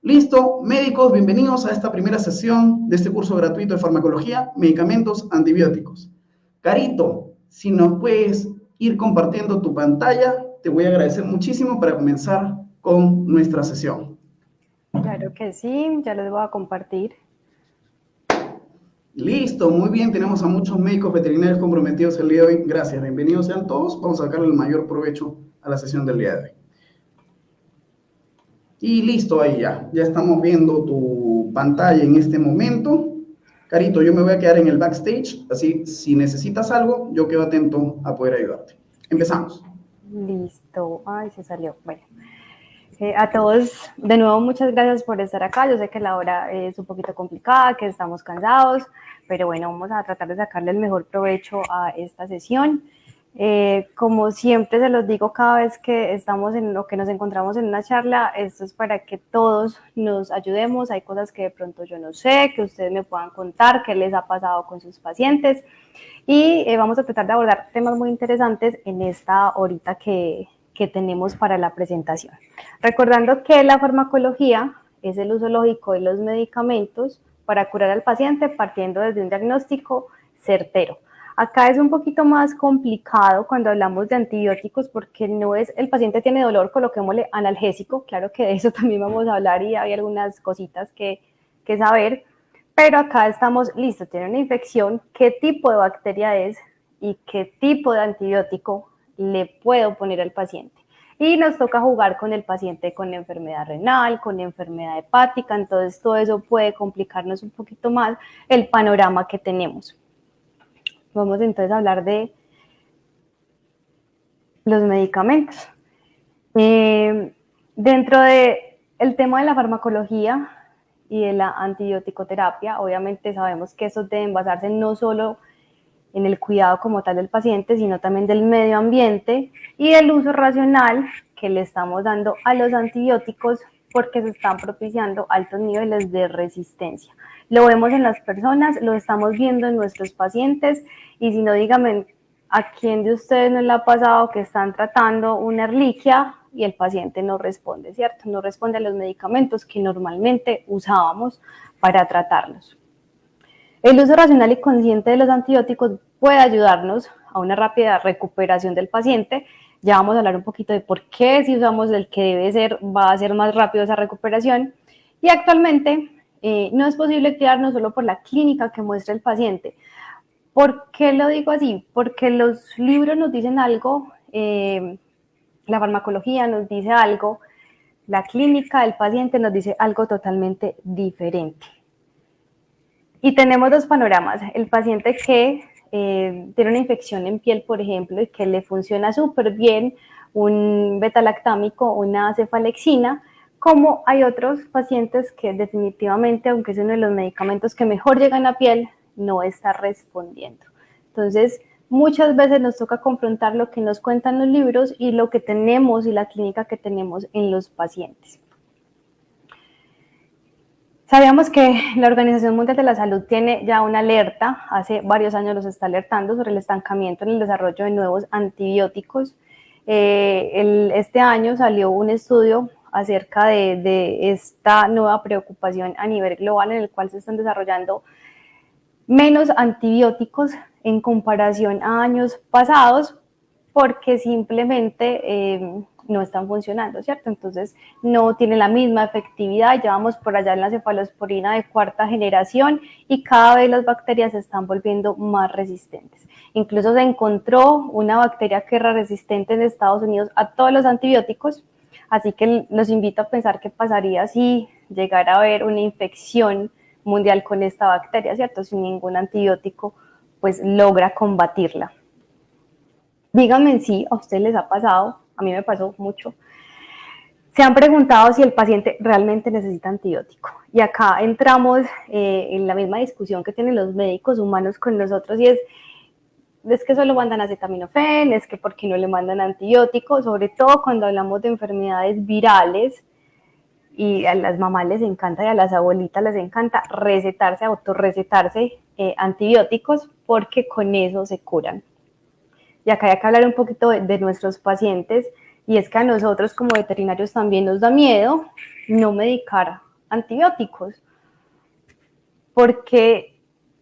Listo, médicos, bienvenidos a esta primera sesión de este curso gratuito de farmacología, medicamentos, antibióticos. Carito, si nos puedes ir compartiendo tu pantalla, te voy a agradecer muchísimo para comenzar con nuestra sesión. Claro que sí, ya les voy a compartir. Listo, muy bien, tenemos a muchos médicos veterinarios comprometidos el día de hoy. Gracias, bienvenidos sean todos. Vamos a sacarle el mayor provecho a la sesión del día de hoy. Y listo, ahí ya estamos viendo tu pantalla en este momento. Carito, yo me voy a quedar en el backstage, así si necesitas algo, yo quedo atento a poder ayudarte. Empezamos. Listo, ay, se salió. Bueno, a todos, de nuevo, muchas gracias por estar acá. Yo sé que la hora es un poquito complicada, que estamos cansados, pero bueno, vamos a tratar de sacarle el mejor provecho a esta sesión. Como siempre se los digo cada vez que estamos en lo que nos encontramos en una charla, esto es para que todos nos ayudemos. Hay cosas que de pronto yo no sé, que ustedes me puedan contar, qué les ha pasado con sus pacientes, y vamos a tratar de abordar temas muy interesantes en esta horita que tenemos para la presentación. Recordando que la farmacología es el uso lógico de los medicamentos para curar al paciente partiendo desde un diagnóstico certero. Acá es un poquito más complicado cuando hablamos de antibióticos porque no es el paciente tiene dolor, coloquémosle analgésico, claro que de eso también vamos a hablar y hay algunas cositas que saber, pero acá estamos, listo, tiene una infección, qué tipo de bacteria es y qué tipo de antibiótico le puedo poner al paciente. Y nos toca jugar con el paciente con enfermedad renal, con enfermedad hepática, entonces todo eso puede complicarnos un poquito más el panorama que tenemos. Vamos entonces a hablar de los medicamentos. Dentro del tema de la farmacología y de la antibiótico-terapia, obviamente sabemos que estos deben basarse no solo en el cuidado como tal del paciente, sino también del medio ambiente y del uso racional que le estamos dando a los antibióticos porque se están propiciando altos niveles de resistencia. Lo vemos en las personas, lo estamos viendo en nuestros pacientes y si no, díganme a quién de ustedes no le ha pasado que están tratando una erliquia y el paciente no responde, ¿cierto? No responde a los medicamentos que normalmente usábamos para tratarlos. El uso racional y consciente de los antibióticos puede ayudarnos a una rápida recuperación del paciente. Ya vamos a hablar un poquito de por qué si usamos el que debe ser, va a ser más rápido esa recuperación. Y actualmente no es posible cuidarnos solo por la clínica que muestra el paciente. ¿Por qué lo digo así? Porque los libros nos dicen algo, la farmacología nos dice algo, la clínica del paciente nos dice algo totalmente diferente. Y tenemos dos panoramas. El paciente que tiene una infección en piel, por ejemplo, y que le funciona súper bien un betalactámico, una cefalexina, como hay otros pacientes que definitivamente, aunque es uno de los medicamentos que mejor llegan a piel, no está respondiendo. Entonces, muchas veces nos toca confrontar lo que nos cuentan los libros y lo que tenemos y la clínica que tenemos en los pacientes. Sabíamos que la Organización Mundial de la Salud tiene ya una alerta, hace varios años nos está alertando sobre el estancamiento en el desarrollo de nuevos antibióticos. Este año salió un estudio acerca de esta nueva preocupación a nivel global en el cual se están desarrollando menos antibióticos en comparación a años pasados porque simplemente no están funcionando, ¿cierto? Entonces no tiene la misma efectividad, ya vamos por allá en la cefalosporina de cuarta generación y cada vez las bacterias se están volviendo más resistentes. Incluso se encontró una bacteria que era resistente en Estados Unidos a todos los antibióticos, así que los invito a pensar qué pasaría si llegara a haber una infección mundial con esta bacteria, ¿cierto? Sin ningún antibiótico, pues logra combatirla. Díganme si a ustedes les ha pasado, a mí me pasó mucho, se han preguntado si el paciente realmente necesita antibiótico. Y acá entramos en la misma discusión que tienen los médicos humanos con nosotros y es que solo mandan acetaminofén, es que por qué no le mandan antibióticos, sobre todo cuando hablamos de enfermedades virales y a las mamás les encanta y a las abuelitas les encanta recetarse, autorrecetarse antibióticos porque con eso se curan. Y acá hay que hablar un poquito de nuestros pacientes, y es que a nosotros como veterinarios también nos da miedo no medicar antibióticos, porque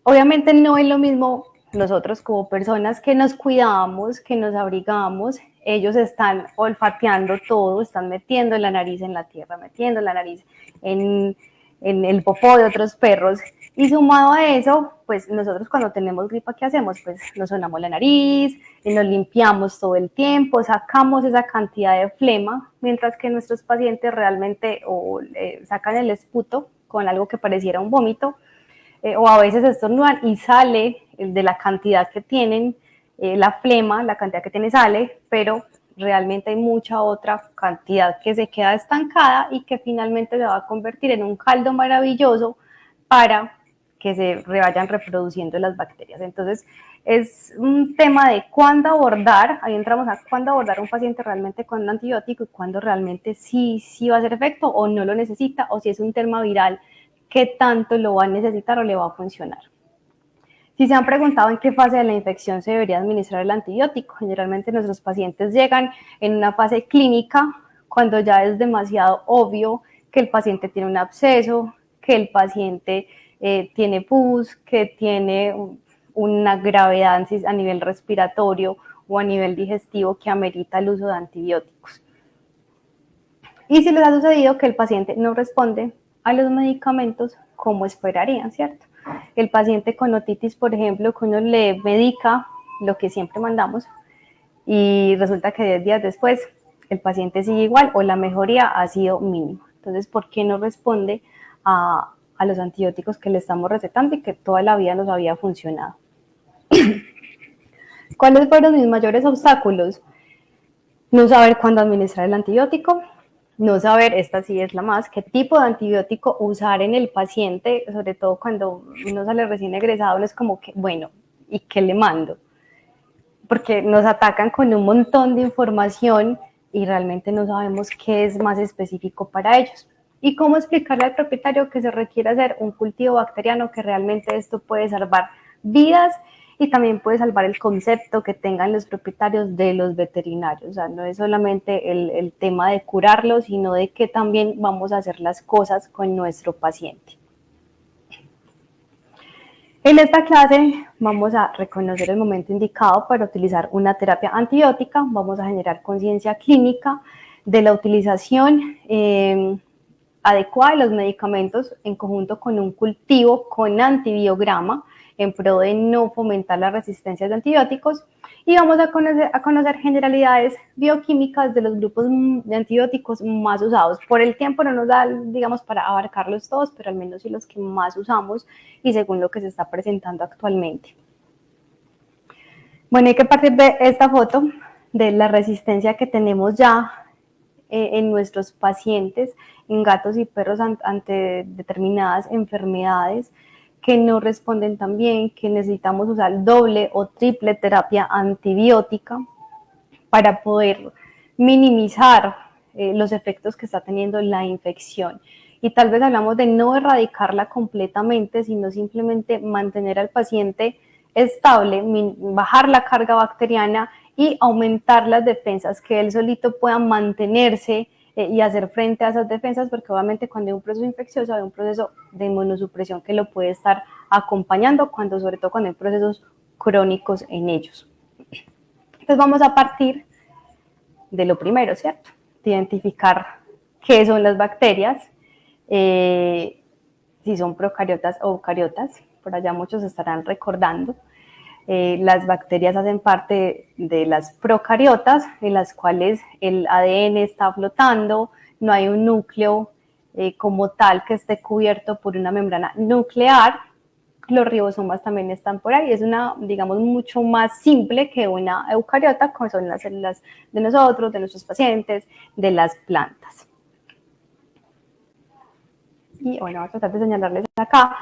obviamente no es lo mismo nosotros como personas que nos cuidamos, que nos abrigamos, ellos están olfateando todo, están metiendo la nariz en la tierra, metiendo la nariz en el popó de otros perros, y sumado a eso, pues nosotros cuando tenemos gripa, ¿qué hacemos? Pues nos sonamos la nariz, nos limpiamos todo el tiempo, sacamos esa cantidad de flema, mientras que nuestros pacientes realmente sacan el esputo con algo que pareciera un vómito, o a veces estornudan y sale de la cantidad que tienen, la flema, la cantidad que tiene sale, pero realmente hay mucha otra cantidad que se queda estancada y que finalmente se va a convertir en un caldo maravilloso para que se vayan reproduciendo las bacterias. Entonces, es un tema de cuándo abordar, ahí entramos a cuándo abordar a un paciente realmente con un antibiótico y cuándo realmente sí va a hacer efecto o no lo necesita, o si es un tema viral, qué tanto lo va a necesitar o le va a funcionar. Si se han preguntado en qué fase de la infección se debería administrar el antibiótico, generalmente nuestros pacientes llegan en una fase clínica cuando ya es demasiado obvio que el paciente tiene un absceso, que el paciente tiene pus, que tiene una gravedad a nivel respiratorio o a nivel digestivo que amerita el uso de antibióticos. Y si les ha sucedido que el paciente no responde a los medicamentos como esperarían, ¿cierto? El paciente con otitis, por ejemplo, que uno le medica lo que siempre mandamos y resulta que 10 días después el paciente sigue igual o la mejoría ha sido mínima. Entonces, ¿por qué no responde a los antibióticos que le estamos recetando y que toda la vida nos había funcionado? ¿Cuáles fueron mis mayores obstáculos? No saber cuándo administrar el antibiótico, no saber, esta sí es la más, qué tipo de antibiótico usar en el paciente, sobre todo cuando uno sale recién egresado, no es como que, bueno, ¿y qué le mando? Porque nos atacan con un montón de información y realmente no sabemos qué es más específico para ellos. Y cómo explicarle al propietario que se requiere hacer un cultivo bacteriano, que realmente esto puede salvar vidas y también puede salvar el concepto que tengan los propietarios de los veterinarios. O sea, no es solamente el tema de curarlo, sino de que también vamos a hacer las cosas con nuestro paciente. En esta clase vamos a reconocer el momento indicado para utilizar una terapia antibiótica, vamos a generar conciencia clínica de la utilización adecuada de los medicamentos en conjunto con un cultivo con antibiograma en pro de no fomentar las resistencias de antibióticos, y vamos a conocer generalidades bioquímicas de los grupos de antibióticos más usados. Por el tiempo no nos da, digamos, para abarcarlos todos, pero al menos sí los que más usamos y según lo que se está presentando actualmente. Bueno, hay que partir de esta foto de la resistencia que tenemos ya en nuestros pacientes, en gatos y perros ante determinadas enfermedades que no responden tan bien, que necesitamos usar doble o triple terapia antibiótica para poder minimizar los efectos que está teniendo la infección. Y tal vez hablamos de no erradicarla completamente, sino simplemente mantener al paciente estable, bajar la carga bacteriana y aumentar las defensas, que él solito pueda mantenerse y hacer frente a esas defensas, porque obviamente cuando hay un proceso infeccioso hay un proceso de inmunosupresión que lo puede estar acompañando, sobre todo cuando hay procesos crónicos en ellos. Entonces vamos a partir de lo primero, ¿cierto? De identificar qué son las bacterias, si son procariotas o eucariotas, por allá muchos estarán recordando. Las bacterias hacen parte de las procariotas, en las cuales el ADN está flotando, no hay un núcleo como tal que esté cubierto por una membrana nuclear. Los ribosomas también están por ahí, es una, digamos, mucho más simple que una eucariota, como son las células de nosotros, de nuestros pacientes, de las plantas. Y bueno, voy a tratar de señalarles acá.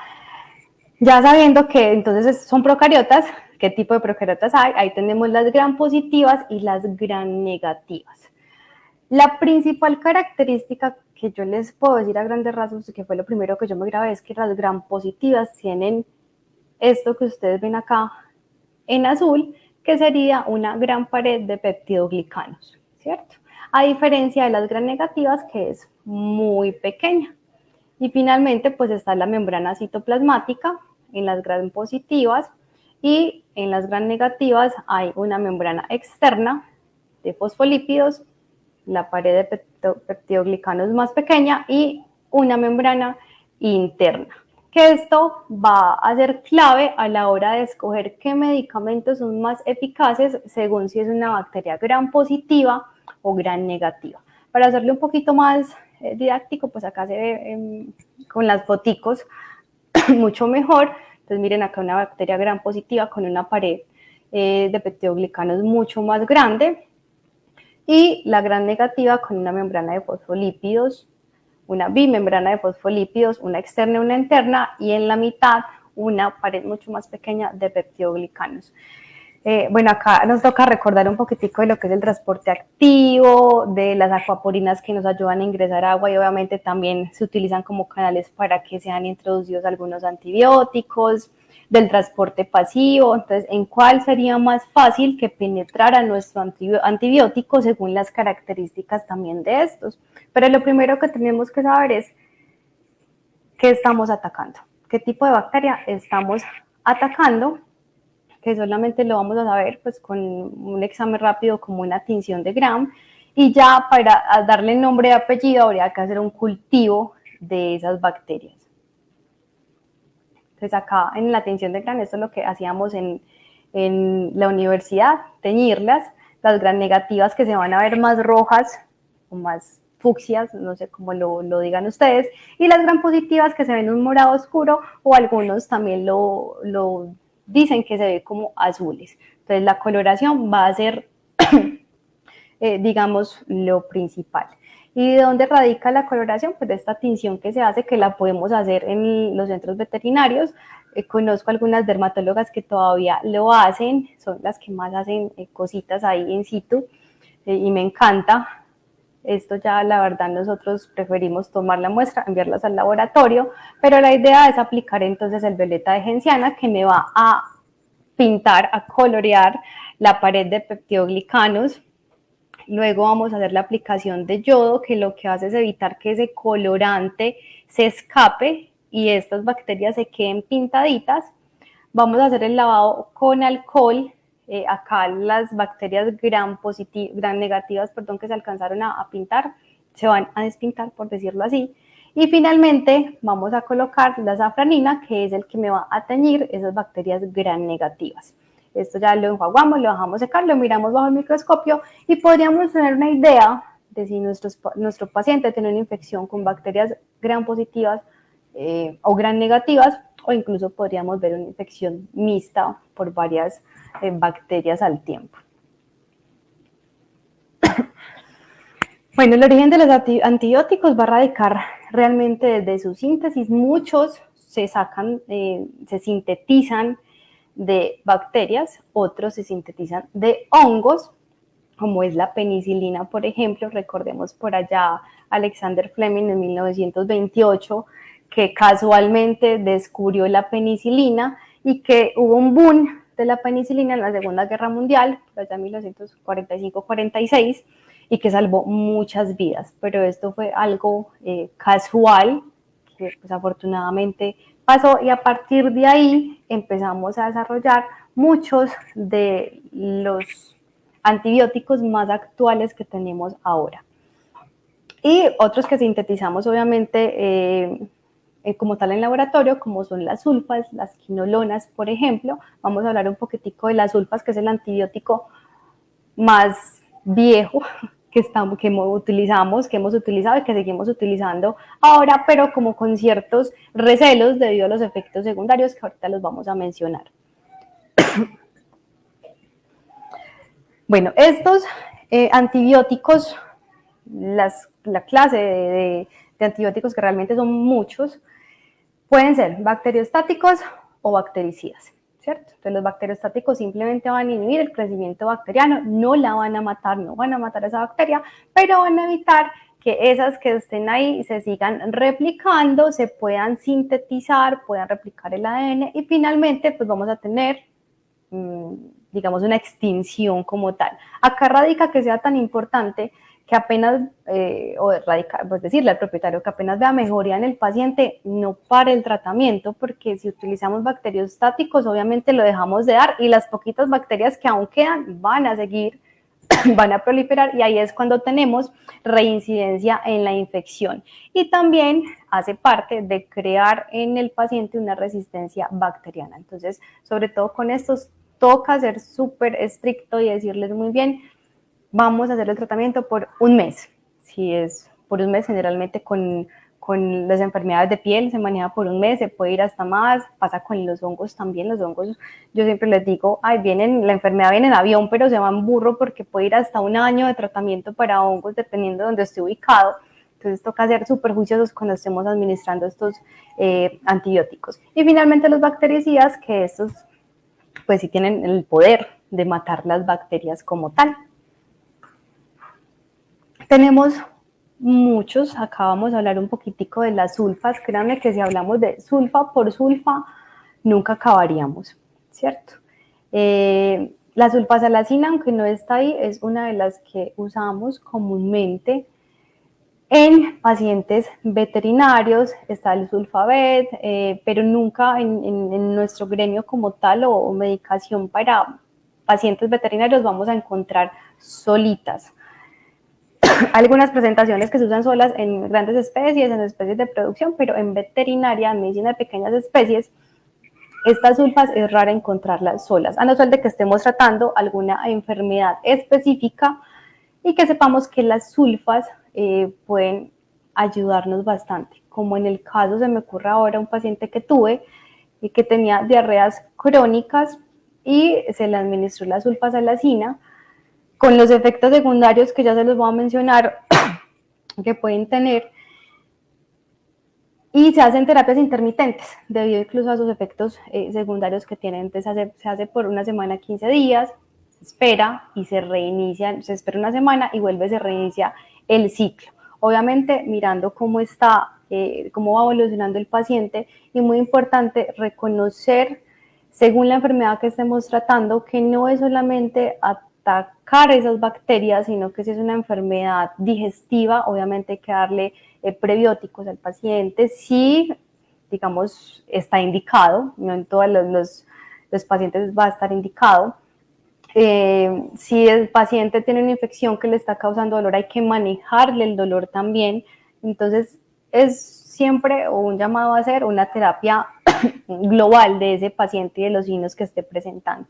Ya sabiendo que entonces son procariotas, ¿qué tipo de procariotas hay? Ahí tenemos las gram positivas y las gram negativas. La principal característica que yo les puedo decir a grandes rasgos, que fue lo primero que yo me grabé, es que las gram positivas tienen esto que ustedes ven acá en azul, que sería una gran pared de peptidoglicanos, ¿cierto? A diferencia de las gram negativas, que es muy pequeña. Y finalmente, pues está la membrana citoplasmática en las gram positivas, y en las gram negativas hay una membrana externa de fosfolípidos, la pared de peptidoglicanos más pequeña y una membrana interna. Que esto va a ser clave a la hora de escoger qué medicamentos son más eficaces según si es una bacteria gram positiva o gram negativa. Para hacerle un poquito más didáctico, pues acá se ve con las foticos mucho mejor. Entonces miren acá una bacteria gram positiva con una pared de peptidoglicanos mucho más grande, y la gram negativa con una membrana de fosfolípidos, una bimembrana de fosfolípidos, una externa y una interna, y en la mitad una pared mucho más pequeña de peptidoglicanos. Bueno, acá nos toca recordar un poquitico de lo que es el transporte activo, de las acuaporinas que nos ayudan a ingresar agua, y obviamente también se utilizan como canales para que sean introducidos algunos antibióticos, del transporte pasivo. Entonces, ¿en cuál sería más fácil que penetrara nuestro antibiótico según las características también de estos? Pero lo primero que tenemos que saber es qué estamos atacando, qué tipo de bacteria estamos atacando, que solamente lo vamos a saber pues con un examen rápido como una tinción de Gram, y ya para darle nombre y apellido habría que hacer un cultivo de esas bacterias. Entonces acá en la tinción de Gram, esto es lo que hacíamos en la universidad, teñirlas, las Gram negativas que se van a ver más rojas o más fucsias, no sé cómo lo digan ustedes, y las Gram positivas que se ven un morado oscuro, o algunos también lo dicen que se ve como azules. Entonces la coloración va a ser, digamos, lo principal. ¿Y de dónde radica la coloración? Pues de esta tinción que se hace, que la podemos hacer en los centros veterinarios. Conozco algunas dermatólogas que todavía lo hacen, son las que más hacen cositas ahí in situ, y me encanta. Esto ya la verdad nosotros preferimos tomar la muestra, enviarlas al laboratorio, pero la idea es aplicar entonces el violeta de genciana, que me va a pintar, a colorear la pared de peptidoglicanos. Luego vamos a hacer la aplicación de yodo, que lo que hace es evitar que ese colorante se escape y estas bacterias se queden pintaditas. Vamos a hacer el lavado con alcohol. Acá las bacterias gram negativas, que se alcanzaron a pintar, se van a despintar, por decirlo así. Y finalmente vamos a colocar la safranina, que es el que me va a teñir esas bacterias gram negativas. Esto ya lo enjuagamos, lo dejamos secar, lo miramos bajo el microscopio y podríamos tener una idea de si nuestro paciente tiene una infección con bacterias gram positivas o gram negativas, o incluso podríamos ver una infección mixta por varias bacterias al tiempo. Bueno, el origen de los antibióticos va a radicar realmente desde su síntesis. Muchos se sintetizan de bacterias, otros se sintetizan de hongos, como es la penicilina, por ejemplo. Recordemos por allá Alexander Fleming en 1928, que casualmente descubrió la penicilina, y que hubo un boom de la penicilina en la Segunda Guerra Mundial, por allá en 1945-46, y que salvó muchas vidas. Pero esto fue algo casual, que pues afortunadamente pasó, y a partir de ahí empezamos a desarrollar muchos de los antibióticos más actuales que tenemos ahora. Y otros que sintetizamos obviamente como tal en laboratorio, como son las sulfas, las quinolonas, por ejemplo. Vamos a hablar un poquitico de las sulfas, que es el antibiótico más viejo que hemos utilizado y que seguimos utilizando ahora, pero como con ciertos recelos debido a los efectos secundarios que ahorita los vamos a mencionar. Bueno, estos antibióticos, la clase de antibióticos, que realmente son muchos, pueden ser bacteriostáticos o bactericidas, ¿cierto? Entonces los bacteriostáticos simplemente van a inhibir el crecimiento bacteriano, no la van a matar, no van a matar a esa bacteria, pero van a evitar que esas que estén ahí se sigan replicando, se puedan sintetizar, puedan replicar el ADN, y finalmente pues vamos a tener, digamos, una extinción como tal. Acá radica que sea tan importante que apenas, o erradicar, pues decirle al propietario que apenas vea mejoría en el paciente, no pare el tratamiento, porque si utilizamos bacteriostáticos, obviamente lo dejamos de dar y las poquitas bacterias que aún quedan van a seguir, van a proliferar y ahí es cuando tenemos reincidencia en la infección. Y también hace parte de crear en el paciente una resistencia bacteriana. Entonces, sobre todo con estos, toca ser súper estricto y decirles muy bien, vamos a hacer el tratamiento por un mes. Si es por un mes, generalmente con las enfermedades de piel se maneja por un mes, se puede ir hasta más, pasa con los hongos también. Los hongos, yo siempre les digo, ay, la enfermedad viene en avión, pero se va en burro, porque puede ir hasta un año de tratamiento para hongos, dependiendo de donde esté ubicado. Entonces toca ser súper juiciosos cuando estemos administrando estos antibióticos. Y finalmente los bactericidas, que estos pues sí tienen el poder de matar las bacterias como tal. Tenemos muchos, acá vamos a hablar un poquitico de las sulfas. Créanme que si hablamos de sulfa por sulfa, nunca acabaríamos, ¿cierto? La sulfasalacina, aunque no está ahí, es una de las que usamos comúnmente en pacientes veterinarios. Está el sulfabet, pero nunca en nuestro gremio como tal o medicación para pacientes veterinarios vamos a encontrar solitas. Algunas presentaciones que se usan solas en grandes especies, en especies de producción, pero en veterinaria, en medicina de pequeñas especies, estas sulfas es raro encontrarlas solas, a no ser de que estemos tratando alguna enfermedad específica y que sepamos que las sulfas pueden ayudarnos bastante. Como en el caso, se me ocurre ahora, un paciente que tuve y que tenía diarreas crónicas y se le administró la sulfasalacina, con los efectos secundarios que ya se los voy a mencionar que pueden tener, y se hacen terapias intermitentes debido incluso a sus efectos secundarios que tienen. Entonces se hace por una semana, 15 días, se espera y se reinicia, se espera una semana y vuelve, se reinicia el ciclo. Obviamente mirando cómo está, cómo va evolucionando el paciente, y muy importante reconocer, según la enfermedad que estemos tratando, que no es solamente atacar esas bacterias, sino que si es una enfermedad digestiva, obviamente hay que darle prebióticos al paciente, si, digamos, está indicado, no en todos los pacientes va a estar indicado. Si el paciente tiene una infección que le está causando dolor, hay que manejarle el dolor también. Entonces, es siempre un llamado a hacer una terapia global de ese paciente y de los signos que esté presentando.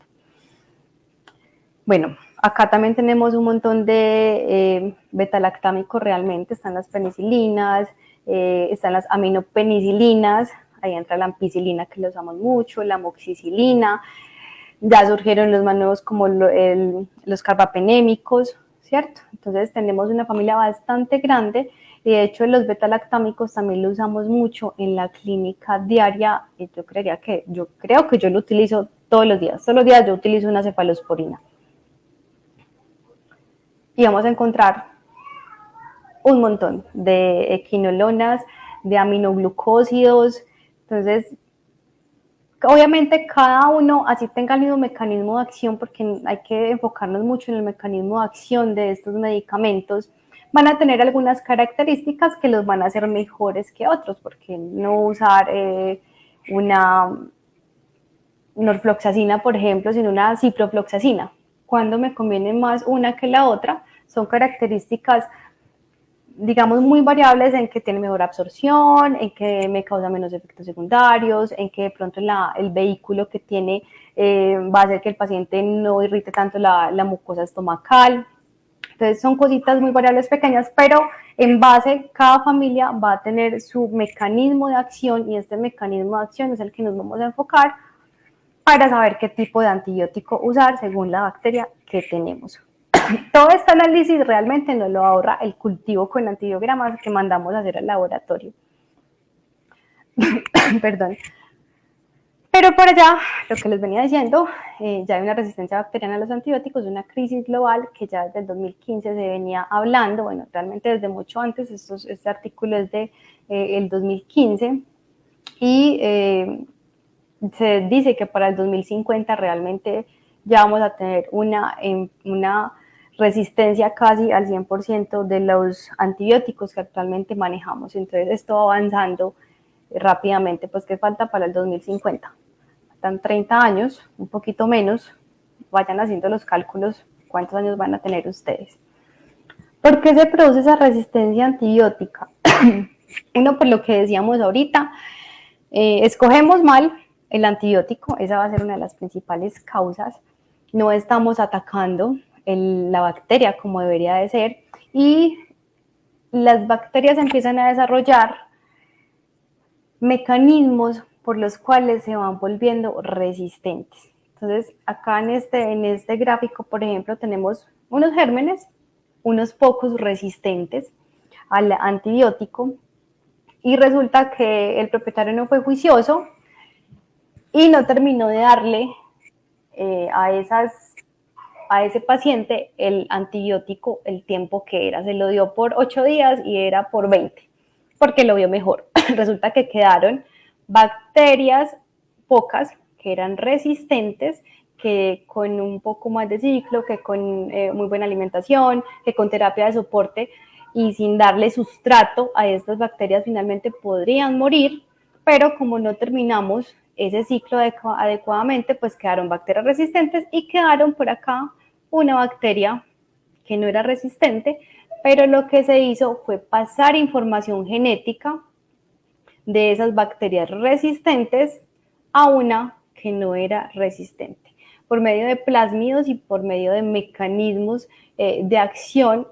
Bueno, acá también tenemos un montón de betalactámicos, realmente están las penicilinas, están las aminopenicilinas, ahí entra la ampicilina, que lo usamos mucho, la amoxicilina. Ya surgieron los más nuevos como los carbapenémicos, ¿cierto? Entonces tenemos una familia bastante grande, y de hecho los betalactámicos también lo usamos mucho en la clínica diaria. Yo creo que yo lo utilizo todos los días yo utilizo una cefalosporina. Y vamos a encontrar un montón de equinolonas, de aminoglucósidos. Entonces, obviamente cada uno, así tenga el mismo mecanismo de acción, porque hay que enfocarnos mucho en el mecanismo de acción de estos medicamentos, van a tener algunas características que los van a hacer mejores que otros, porque no usar una norfloxacina, por ejemplo, sino una ciprofloxacina. ¿Cuándo me conviene más una que la otra? Son características, digamos, muy variables, en que tiene mejor absorción, en que me causa menos efectos secundarios, en que de pronto el vehículo que tiene va a hacer que el paciente no irrite tanto la mucosa estomacal. Entonces son cositas muy variables, pequeñas, pero en base, cada familia va a tener su mecanismo de acción, y este mecanismo de acción es el que nos vamos a enfocar para saber qué tipo de antibiótico usar según la bacteria que tenemos. Todo este análisis realmente nos lo ahorra el cultivo con antibiogramas que mandamos a hacer al laboratorio. Perdón. Pero por allá, lo que les venía diciendo, ya hay una resistencia bacteriana a los antibióticos, una crisis global que ya desde el 2015 se venía hablando, bueno, realmente desde mucho antes. Este artículo es de el 2015, y se dice que para el 2050 realmente ya vamos a tener una resistencia casi al 100% de los antibióticos que actualmente manejamos. Entonces esto va avanzando rápidamente, pues que falta para el 2050. Faltan 30 años, un poquito menos, vayan haciendo los cálculos, cuántos años van a tener ustedes. ¿Por qué se produce esa resistencia antibiótica? Uno, por lo que decíamos ahorita, escogemos mal el antibiótico, esa va a ser una de las principales causas. No estamos atacando la bacteria como debería de ser y las bacterias empiezan a desarrollar mecanismos por los cuales se van volviendo resistentes. Entonces, acá en este gráfico, por ejemplo, tenemos unos gérmenes, unos pocos resistentes al antibiótico, y resulta que el propietario no fue juicioso y no terminó de darle a ese paciente el antibiótico el tiempo que era. Se lo dio por 8 días y era por 20, porque lo vio mejor. Resulta que quedaron bacterias pocas que eran resistentes, que con un poco más de ciclo, que con muy buena alimentación, que con terapia de soporte y sin darle sustrato a estas bacterias finalmente podrían morir, pero como no terminamos ese ciclo adecuadamente, pues quedaron bacterias resistentes y quedaron por acá una bacteria que no era resistente, pero lo que se hizo fue pasar información genética de esas bacterias resistentes a una que no era resistente. Por medio de plásmidos y por medio de mecanismos de acción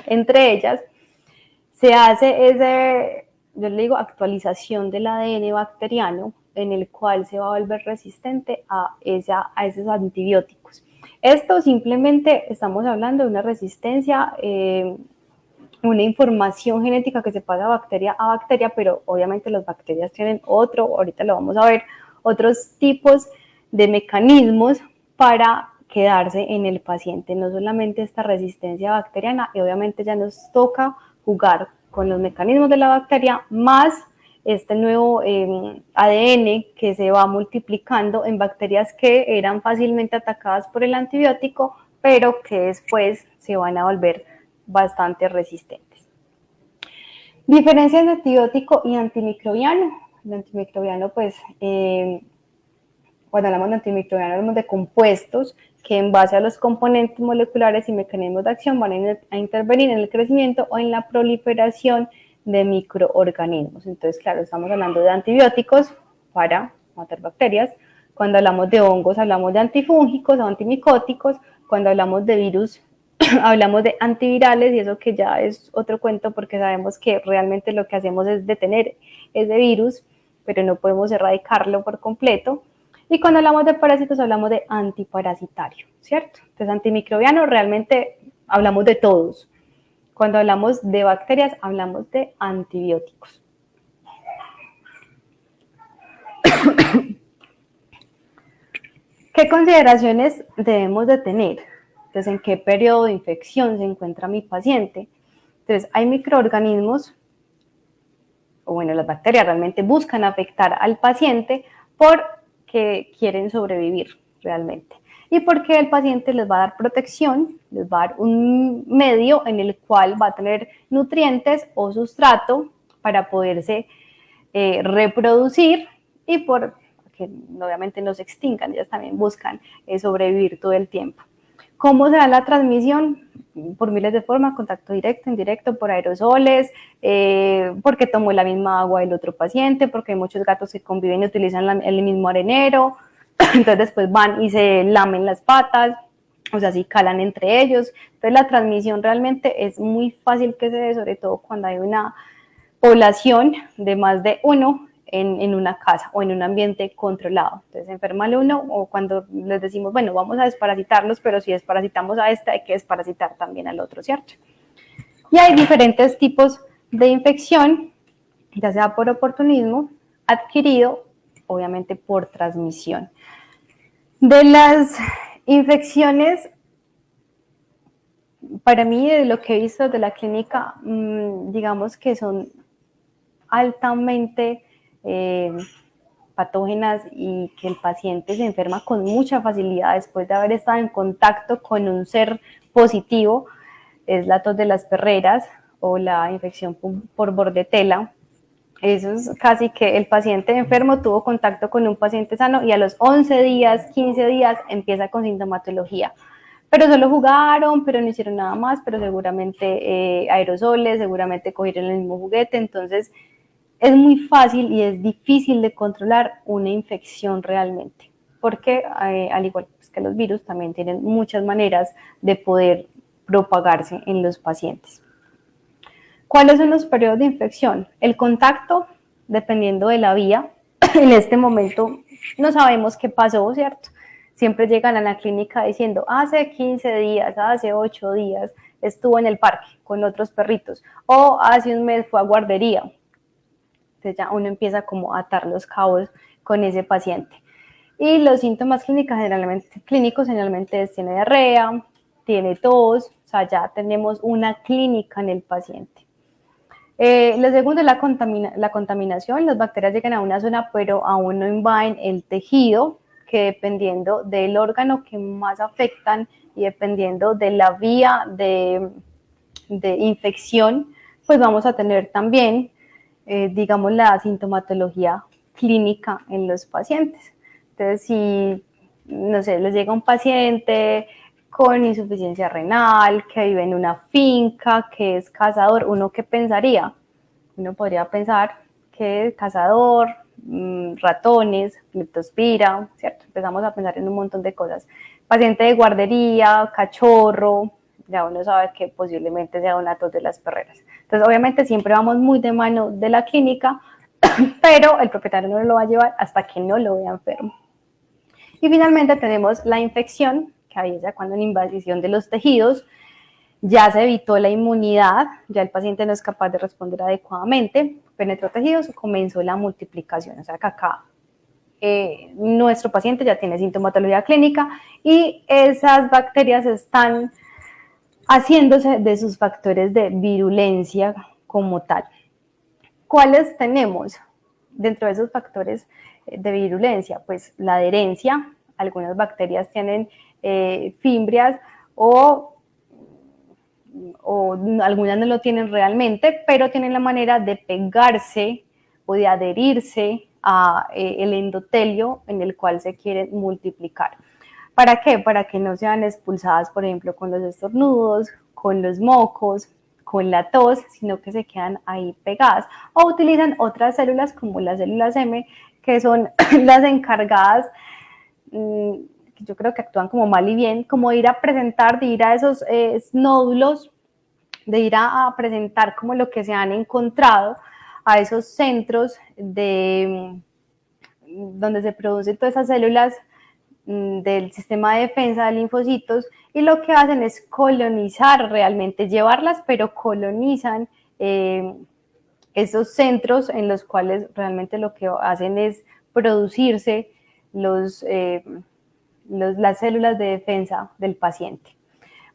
entre ellas, se hace yo le digo, actualización del ADN bacteriano en el cual se va a volver resistente a esos antibióticos. Esto simplemente estamos hablando de una resistencia, una información genética que se pasa de bacteria a bacteria, pero obviamente las bacterias tienen ahorita lo vamos a ver, otros tipos de mecanismos para quedarse en el paciente, no solamente esta resistencia bacteriana, y obviamente ya nos toca jugar con los mecanismos de la bacteria, más este nuevo ADN que se va multiplicando en bacterias que eran fácilmente atacadas por el antibiótico, pero que después se van a volver bastante resistentes. Diferencias de antibiótico y antimicrobiano. El antimicrobiano, pues, cuando hablamos de antimicrobiano, hablamos de compuestos que en base a los componentes moleculares y mecanismos de acción van a intervenir en el crecimiento o en la proliferación de microorganismos. Entonces, claro, estamos hablando de antibióticos para matar bacterias. Cuando hablamos de hongos, hablamos de antifúngicos o antimicóticos. Cuando hablamos de virus, hablamos de antivirales, y eso que ya es otro cuento porque sabemos que realmente lo que hacemos es detener ese virus, pero no podemos erradicarlo por completo. Y cuando hablamos de parásitos hablamos de antiparasitario, ¿cierto? Entonces antimicrobiano realmente hablamos de todos. Cuando hablamos de bacterias hablamos de antibióticos. ¿Qué consideraciones debemos de tener? Entonces, ¿en qué periodo de infección se encuentra mi paciente? Entonces, hay microorganismos, o bueno, las bacterias realmente buscan afectar al paciente porque quieren sobrevivir realmente. Y porque el paciente les va a dar protección, les va a dar un medio en el cual va a tener nutrientes o sustrato para poderse reproducir y por que obviamente no se extingan, ellas también buscan sobrevivir todo el tiempo. ¿Cómo se da la transmisión? Por miles de formas, contacto directo, indirecto, por aerosoles, porque tomó la misma agua del otro paciente, porque hay muchos gatos que conviven y utilizan el mismo arenero, entonces después van y se lamen las patas, o sea, si calan entre ellos. Entonces la transmisión realmente es muy fácil que se dé, sobre todo cuando hay una población de más de uno en una casa o en un ambiente controlado. Entonces se enferma el uno, o cuando les decimos, bueno, vamos a desparasitarlos, pero si desparasitamos a este hay que desparasitar también al otro, ¿cierto? Y hay diferentes tipos de infección, ya sea por oportunismo, adquirido, obviamente por transmisión. De las infecciones, para mí, de lo que he visto de la clínica, digamos que son altamente patógenas y que el paciente se enferma con mucha facilidad después de haber estado en contacto con un ser positivo es la tos de las perreras o la infección por bordetela. Eso es casi que el paciente enfermo tuvo contacto con un paciente sano y a los 11 días, 15 días empieza con sintomatología. Pero solo jugaron, pero no hicieron nada más, pero seguramente aerosoles, seguramente cogieron el mismo juguete. Entonces es muy fácil y es difícil de controlar una infección realmente, porque al igual que los virus también tienen muchas maneras de poder propagarse en los pacientes. ¿Cuáles son los periodos de infección? El contacto, dependiendo de la vía. En este momento no sabemos qué pasó, ¿cierto? Siempre llegan a la clínica diciendo, hace 15 días, hace 8 días estuvo en el parque con otros perritos, o hace un mes fue a guardería. Entonces ya uno empieza como a atar los cabos con ese paciente. Y los síntomas clínicos generalmente tiene diarrea, tiene tos, o sea, ya tenemos una clínica en el paciente. Lo segundo es la contaminación. Las bacterias llegan a una zona, pero aún no invaden el tejido, que dependiendo del órgano que más afectan y dependiendo de la vía de infección, pues vamos a tener también, digamos, la sintomatología clínica en los pacientes. Entonces, si, no sé, les llega un paciente con insuficiencia renal, que vive en una finca, que es cazador, ¿uno qué pensaría? Uno podría pensar que es cazador, ratones, leptospira, ¿cierto? Empezamos a pensar en un montón de cosas. Paciente de guardería, cachorro, ya uno sabe que posiblemente sea una tos de las perreras. Entonces, obviamente, siempre vamos muy de mano de la clínica, pero el propietario no lo va a llevar hasta que no lo vea enfermo. Y finalmente tenemos la infección, que ahí es ya cuando una invasión de los tejidos, ya se evitó la inmunidad, ya el paciente no es capaz de responder adecuadamente, penetró tejidos, comenzó la multiplicación, o sea que acá nuestro paciente ya tiene sintomatología clínica y esas bacterias están haciéndose de sus factores de virulencia como tal. ¿Cuáles tenemos dentro de esos factores de virulencia? Pues la adherencia, algunas bacterias tienen fimbrias o algunas no lo tienen realmente, pero tienen la manera de pegarse o de adherirse a el endotelio en el cual se quieren multiplicar. ¿Para qué? Para que no sean expulsadas, por ejemplo, con los estornudos, con los mocos, con la tos, sino que se quedan ahí pegadas. O utilizan otras células como las células M, que son las encargadas, yo creo que actúan como mal y bien, como de ir a presentar, de ir a esos nódulos, de ir a presentar como lo que se han encontrado a esos centros donde se producen todas esas células del sistema de defensa de linfocitos, y lo que hacen es colonizar realmente, llevarlas, pero colonizan esos centros en los cuales realmente lo que hacen es producirse las células de defensa del paciente.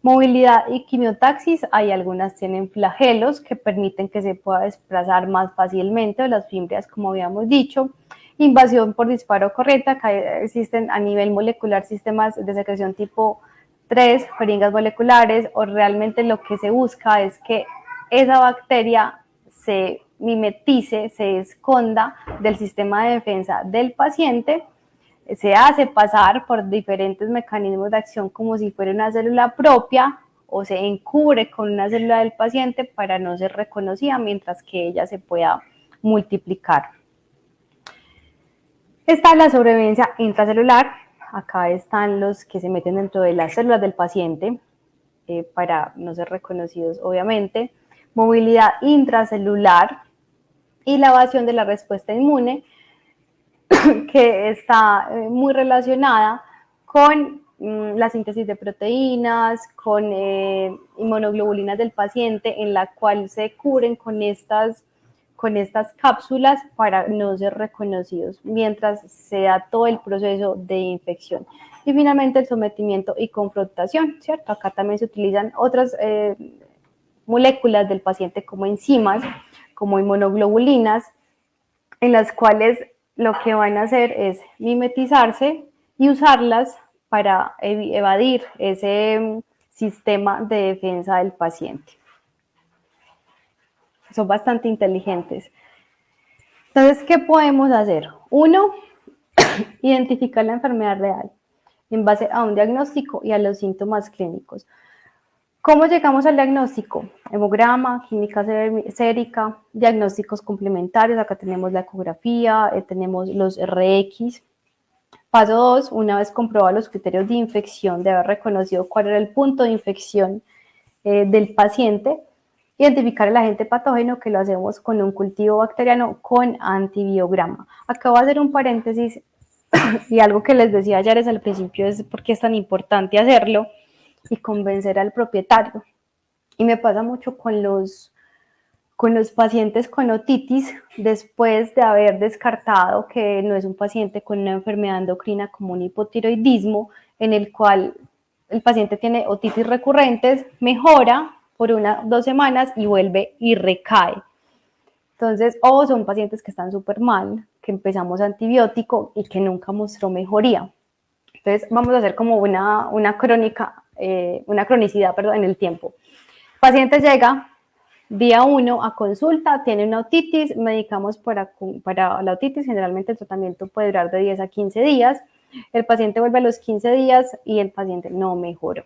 Movilidad y quimiotaxis, hay algunas tienen flagelos que permiten que se pueda desplazar más fácilmente, o las fimbrias, como habíamos dicho. Invasión por disparo corriente, acá existen a nivel molecular sistemas de secreción tipo 3, jeringas moleculares, o realmente lo que se busca es que esa bacteria se mimetice, se esconda del sistema de defensa del paciente, se hace pasar por diferentes mecanismos de acción como si fuera una célula propia, o se encubre con una célula del paciente para no ser reconocida mientras que ella se pueda multiplicar. Está la sobrevivencia intracelular. Acá están los que se meten dentro de las células del paciente para no ser reconocidos, obviamente. Movilidad intracelular y la evasión de la respuesta inmune, que está muy relacionada con la síntesis de proteínas, con inmunoglobulinas del paciente, en la cual se cubren con estas cápsulas para no ser reconocidos mientras se da todo el proceso de infección. Y finalmente el sometimiento y confrontación, ¿cierto? Acá también se utilizan otras moléculas del paciente como enzimas, como inmunoglobulinas, en las cuales lo que van a hacer es mimetizarse y usarlas para evadir ese sistema de defensa del paciente. Son bastante inteligentes. Entonces, ¿qué podemos hacer? Uno, identificar la enfermedad real en base a un diagnóstico y a los síntomas clínicos. ¿Cómo llegamos al diagnóstico? Hemograma, química sérica, diagnósticos complementarios. Acá tenemos la ecografía, tenemos los RX. Paso 2, una vez comprobados los criterios de infección, de haber reconocido cuál era el punto de infección del paciente, identificar el agente patógeno, que lo hacemos con un cultivo bacteriano con antibiograma. Acá voy a hacer un paréntesis y algo que les decía ayer al principio es por qué es tan importante hacerlo y convencer al propietario. Y me pasa mucho con los pacientes con otitis, después de haber descartado que no es un paciente con una enfermedad endocrina como un hipotiroidismo, en el cual el paciente tiene otitis recurrentes, mejora por 2 semanas y vuelve y recae. Entonces, o son pacientes que están súper mal, que empezamos antibiótico y que nunca mostró mejoría. Entonces, vamos a hacer como una cronicidad, en el tiempo. El paciente llega día 1 a consulta, tiene una otitis, medicamos para la otitis, generalmente el tratamiento puede durar de 10 a 15 días, el paciente vuelve a los 15 días y el paciente no mejoró.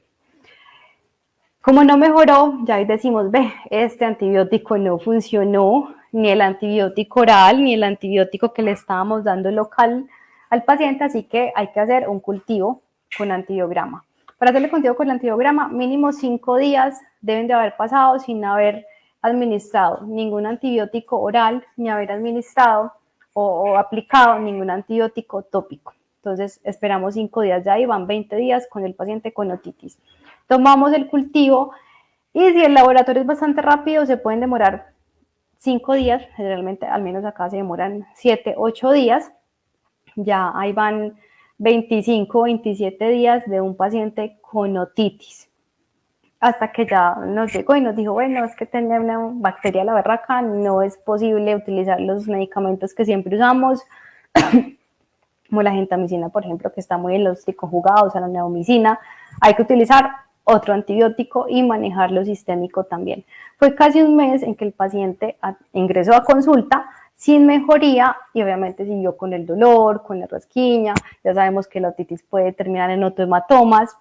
Como no mejoró, ya decimos, este antibiótico no funcionó, ni el antibiótico oral, ni el antibiótico que le estábamos dando local al paciente, así que hay que hacer un cultivo con antibiograma. Para hacer el cultivo con el antibiograma, mínimo 5 días deben de haber pasado sin haber administrado ningún antibiótico oral, ni haber administrado o aplicado ningún antibiótico tópico. Entonces, esperamos 5 días, ya ahí van 20 días con el paciente con otitis. Tomamos el cultivo y si el laboratorio es bastante rápido, se pueden demorar 5 días, generalmente, al menos acá se demoran 7, 8 días. Ya ahí van 25, 27 días de un paciente con otitis. Hasta que ya nos llegó y nos dijo, bueno, es que tenía una bacteria la berraca, no es posible utilizar los medicamentos que siempre usamos, como la gentamicina, por ejemplo, que está muy en los triconjugados, a la neomicina, hay que utilizar otro antibiótico y manejarlo sistémico también. Fue casi un mes en que el paciente ingresó a consulta sin mejoría y obviamente siguió con el dolor, con la rasquiña, ya sabemos que la otitis puede terminar en otohematomas.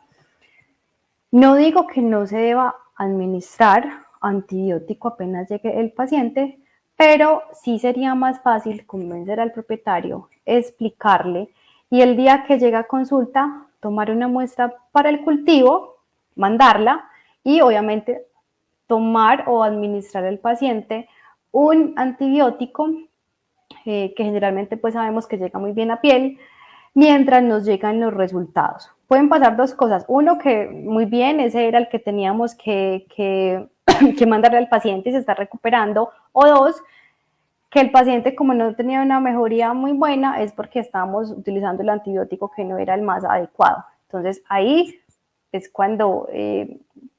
No digo que no se deba administrar antibiótico apenas llegue el paciente, pero sí sería más fácil convencer al propietario, explicarle y el día que llega a consulta tomar una muestra para el cultivo, mandarla y obviamente tomar o administrar al paciente un antibiótico que generalmente pues sabemos que llega muy bien a piel mientras nos llegan los resultados. Pueden pasar 2 cosas. Uno, que muy bien, ese era el que teníamos que mandarle al paciente y se está recuperando. O 2, que el paciente, como no tenía una mejoría muy buena, es porque estábamos utilizando el antibiótico que no era el más adecuado. Entonces, ahí es cuando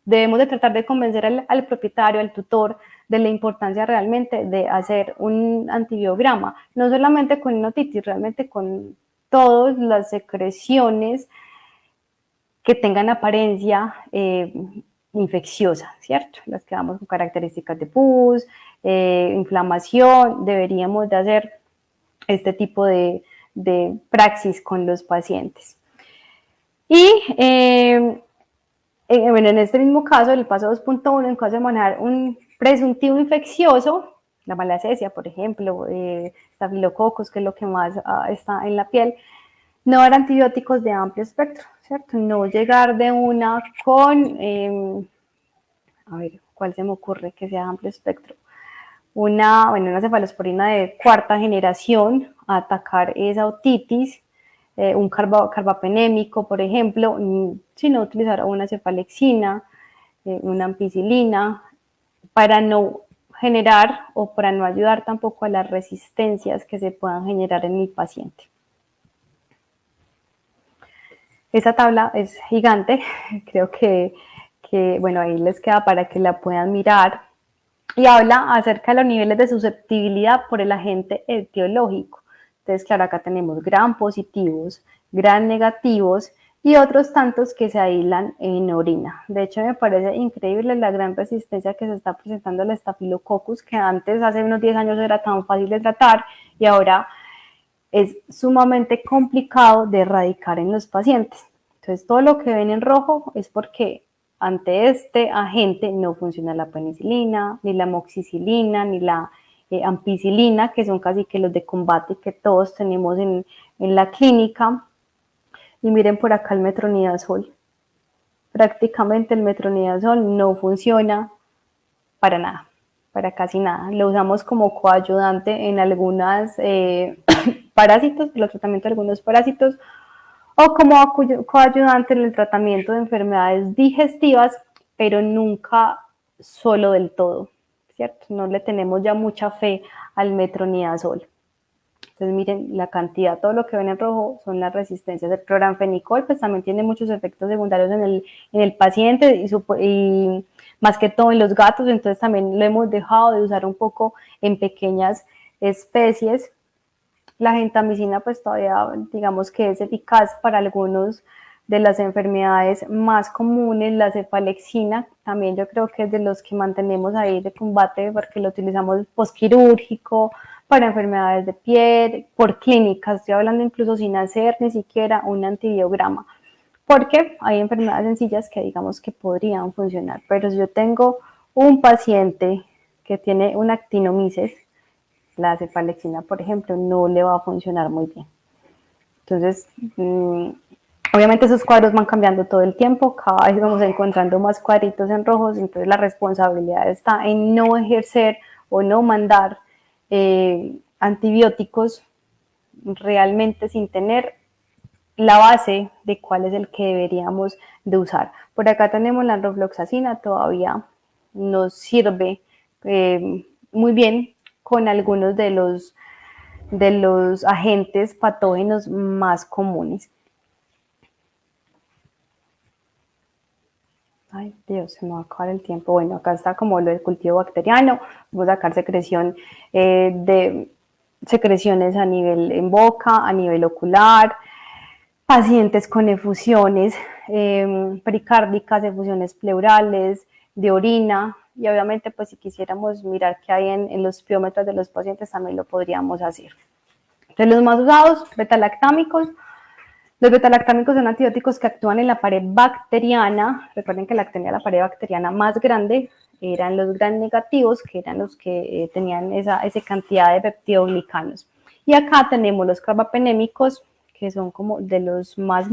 debemos de tratar de convencer al propietario, al tutor, de la importancia realmente de hacer un antibiograma, no solamente con una otitis, realmente con todas las secreciones que tengan apariencia infecciosa, ¿cierto? Las que damos con características de pus, inflamación, deberíamos de hacer este tipo de praxis con los pacientes. Y bueno, en este mismo caso, el paso 2.1, en caso de manejar un presuntivo infeccioso, la malacesia, por ejemplo, estafilococos, que es lo que más está en la piel, no dar antibióticos de amplio espectro, ¿cierto? No llegar de una con, a ver, ¿cuál se me ocurre que sea amplio espectro? Una cefalosporina de 4ª generación a atacar esa otitis, un carbapenémico, por ejemplo, sino utilizar una cefalexina, una ampicilina, para no generar o para no ayudar tampoco a las resistencias que se puedan generar en el paciente. Esa tabla es gigante, creo que bueno, ahí les queda para que la puedan mirar y habla acerca de los niveles de susceptibilidad por el agente etiológico. Entonces, claro, acá tenemos gram positivos, gram negativos y otros tantos que se aíslan en orina. De hecho, me parece increíble la gran resistencia que se está presentando al Staphylococcus, que antes, hace unos 10 años, era tan fácil de tratar y ahora es sumamente complicado de erradicar en los pacientes. Entonces, todo lo que ven en rojo es porque ante este agente no funciona la penicilina, ni la amoxicilina, ni la ampicilina, que son casi que los de combate que todos tenemos en la clínica. Y miren por acá el metronidazol. Prácticamente el metronidazol no funciona para nada, para casi nada. Lo usamos como coayudante en algunas parásitos, por el tratamiento de algunos parásitos, o como coayudante en el tratamiento de enfermedades digestivas, pero nunca solo del todo, ¿cierto? No le tenemos ya mucha fe al metronidazol. Entonces miren la cantidad, todo lo que ven en rojo son las resistencias. El cloranfenicol pues también tiene muchos efectos secundarios en el paciente y más que todo en los gatos, entonces también lo hemos dejado de usar un poco en pequeñas especies. La gentamicina pues todavía digamos que es eficaz para algunos de las enfermedades más comunes. La cefalexina también yo creo que es de los que mantenemos ahí de combate porque lo utilizamos postquirúrgico, para enfermedades de piel, por clínica, estoy hablando incluso sin hacer ni siquiera un antibiograma, porque hay enfermedades sencillas que digamos que podrían funcionar, pero si yo tengo un paciente que tiene una actinomices, la cefalexina, por ejemplo, no le va a funcionar muy bien. Entonces, obviamente esos cuadros van cambiando todo el tiempo, cada vez vamos encontrando más cuadritos en rojos, entonces la responsabilidad está en no ejercer o no mandar antibióticos realmente sin tener la base de cuál es el que deberíamos de usar. Por acá tenemos la rofloxacina, todavía nos sirve muy bien con algunos de los agentes patógenos más comunes. Ay, Dios, se me va a acabar el tiempo. Bueno, acá está como lo del cultivo bacteriano. Vamos a sacar de secreciones a nivel en boca, a nivel ocular, pacientes con efusiones pericárdicas, efusiones pleurales, de orina, y obviamente pues si quisiéramos mirar qué hay en los piómetros de los pacientes también lo podríamos hacer. Entonces los más usados, betalactámicos. Los betalactámicos son antibióticos que actúan en la pared bacteriana. Recuerden que la pared bacteriana más grande eran los gram negativos, que eran los que tenían esa cantidad de peptidoglicanos. Y acá tenemos los carbapenémicos, que son como de los más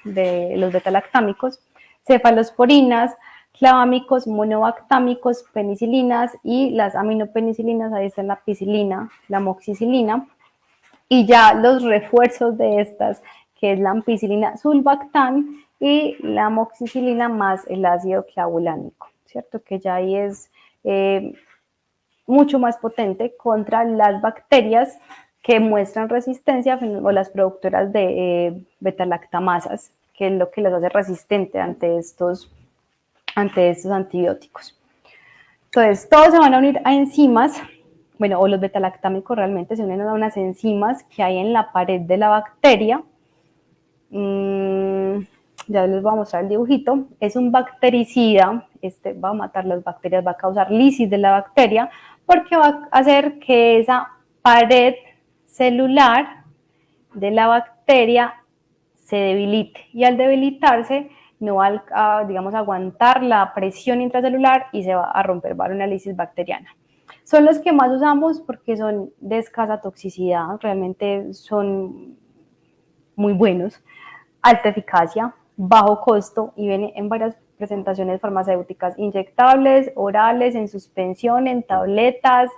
de los betalactámicos, cefalosporinas, clavámicos, monobactámicos, penicilinas y las aminopenicilinas, ahí está la ampicilina, la amoxicilina, y ya los refuerzos de estas, que es la ampicilina sulbactam y la amoxicilina más el ácido clavulánico, ¿cierto? Que ya ahí es mucho más potente contra las bacterias que muestran resistencia o las productoras de beta-lactamasas, que es lo que las hace resistente ante estos antibióticos. Entonces, todos se van a unir a enzimas, bueno, o los betalactámicos realmente se unen a unas enzimas que hay en la pared de la bacteria. Ya les voy a mostrar el dibujito. Es un bactericida, va a matar las bacterias, va a causar lisis de la bacteria, porque va a hacer que esa pared celular de la bacteria se debilite, y al debilitarse no va a, digamos, aguantar la presión intracelular y se va a romper, va a una lisis bacteriana. Son los que más usamos porque son de escasa toxicidad, realmente son muy buenos, alta eficacia, bajo costo y viene en varias presentaciones farmacéuticas, inyectables, orales, en suspensión, en tabletas,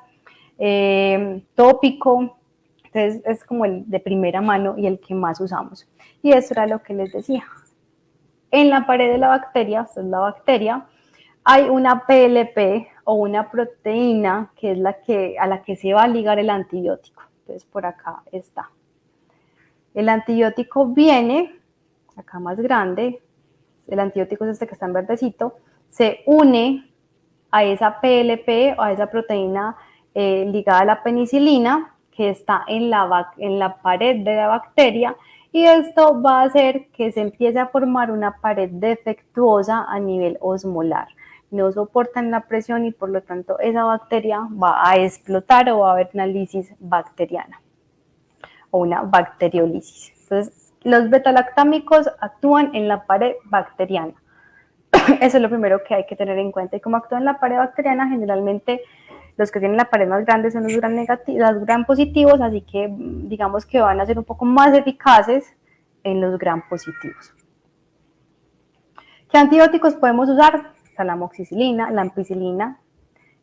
tópico. Entonces es como el de primera mano y el que más usamos. Y eso era lo que les decía. En la pared de la bacteria, esta es la bacteria, hay una PLP o una proteína que es a la que se va a ligar el antibiótico. Entonces por acá está. El antibiótico viene, acá más grande, el antibiótico es este que está en verdecito, se une a esa PLP o a esa proteína ligada a la penicilina que está en la pared de la bacteria, y esto va a hacer que se empiece a formar una pared defectuosa a nivel osmolar. No soportan la presión y por lo tanto esa bacteria va a explotar o va a haber una lisis bacteriana o una bacteriolisis. Entonces, los betalactámicos actúan en la pared bacteriana. Eso es lo primero que hay que tener en cuenta. Y como actúan en la pared bacteriana, generalmente los que tienen la pared más grande son los gram negativos, los gram positivos, así que digamos que van a ser un poco más eficaces en los gram positivos. ¿Qué antibióticos podemos usar? Está la amoxicilina, la ampicilina,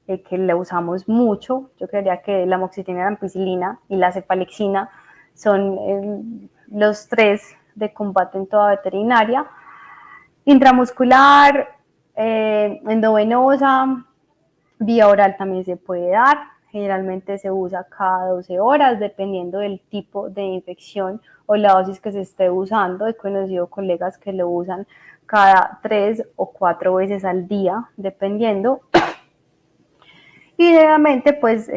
que la usamos mucho. Yo creería que la amoxicilina, la ampicilina y la cefalexina son los 3 de combate en toda veterinaria. Intramuscular, endovenosa, vía oral también se puede dar. Generalmente se usa cada 12 horas, dependiendo del tipo de infección o la dosis que se esté usando. He conocido colegas que lo usan cada 3 o 4 veces al día, dependiendo. Y realmente, pues,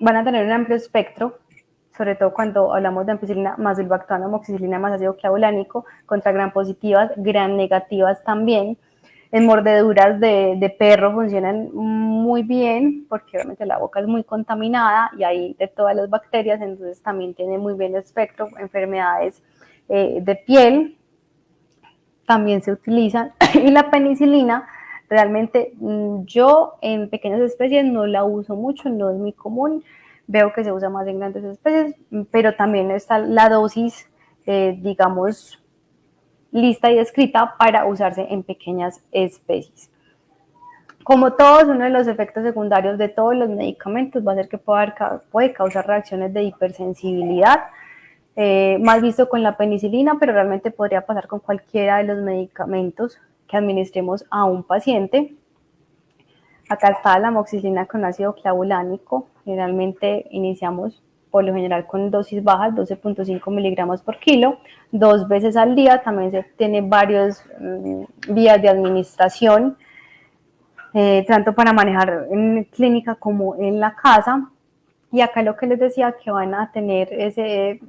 van a tener un amplio espectro, sobre todo cuando hablamos de ampicilina, mazulbactam, amoxicilina más ácido clavulánico, contra gram positivas, gram negativas también. En mordeduras de perro funcionan muy bien porque obviamente la boca es muy contaminada y hay de todas las bacterias, entonces también tiene muy bien espectro. Enfermedades de piel también se utilizan. Y la penicilina, realmente yo en pequeñas especies no la uso mucho, no es muy común. Veo que se usa más en grandes especies, pero también está la dosis, digamos, lista y escrita para usarse en pequeñas especies. Como todos, uno de los efectos secundarios de todos los medicamentos va a ser que puede causar reacciones de hipersensibilidad, más visto con la penicilina, pero realmente podría pasar con cualquiera de los medicamentos que administremos a un paciente. Acá está la amoxicilina con ácido clavulánico. Generalmente iniciamos por lo general con dosis bajas, 12.5 miligramos por kilo, 2 veces al día. También se tiene varias vías de administración, tanto para manejar en clínica como en la casa. Y acá lo que les decía, que van a tener ese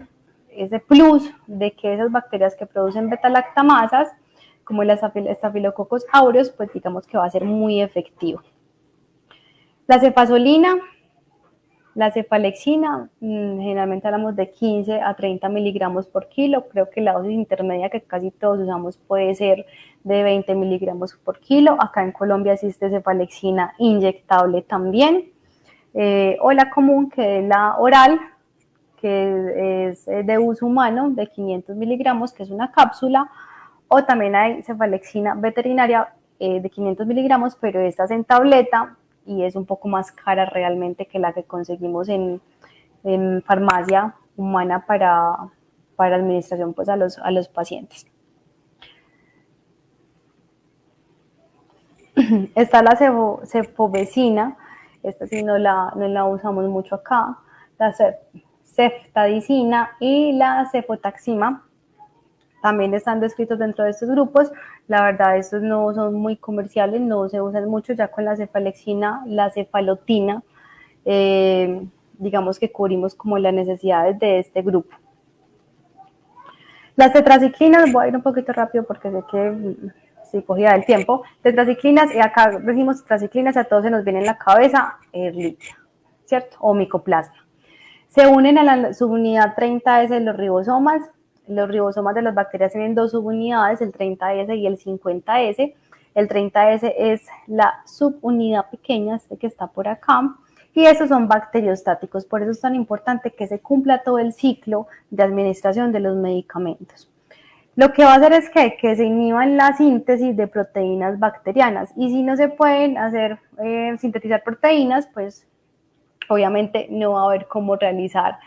plus de que esas bacterias que producen beta-lactamasas, como las Staphylococcus aureus, pues digamos que va a ser muy efectivo. La cefazolina, la cefalexina, generalmente hablamos de 15 a 30 miligramos por kilo. Creo que la dosis intermedia que casi todos usamos puede ser de 20 miligramos por kilo. Acá en Colombia existe cefalexina inyectable también. O la común, que es la oral, que es de uso humano, de 500 miligramos, que es una cápsula. O también hay cefalexina veterinaria de 500 miligramos, pero esta es en tableta y es un poco más cara realmente que la que conseguimos en farmacia humana para administración pues a los pacientes. Está la cefovecina, esta sí no la usamos mucho acá, la ceftadicina y la cefotaxima. También están descritos dentro de estos grupos. La verdad, estos no son muy comerciales, no se usan mucho. Ya con la cefalexina, la cefalotina, digamos que cubrimos como las necesidades de este grupo. Las tetraciclinas, voy a ir un poquito rápido porque sé que sí cogida del tiempo. Tetraciclinas, y acá decimos tetraciclinas, a todos se nos viene en la cabeza Ehrlichia, ¿cierto? O micoplasma. Se unen a la subunidad 30S de los ribosomas. Los ribosomas de las bacterias tienen 2 subunidades, el 30S y el 50S. El 30S es la subunidad pequeña, este que está por acá, y esos son bacteriostáticos. Por eso es tan importante que se cumpla todo el ciclo de administración de los medicamentos. Lo que va a hacer es que se inhiban la síntesis de proteínas bacterianas, y si no se pueden hacer sintetizar proteínas, pues obviamente no va a haber cómo realizar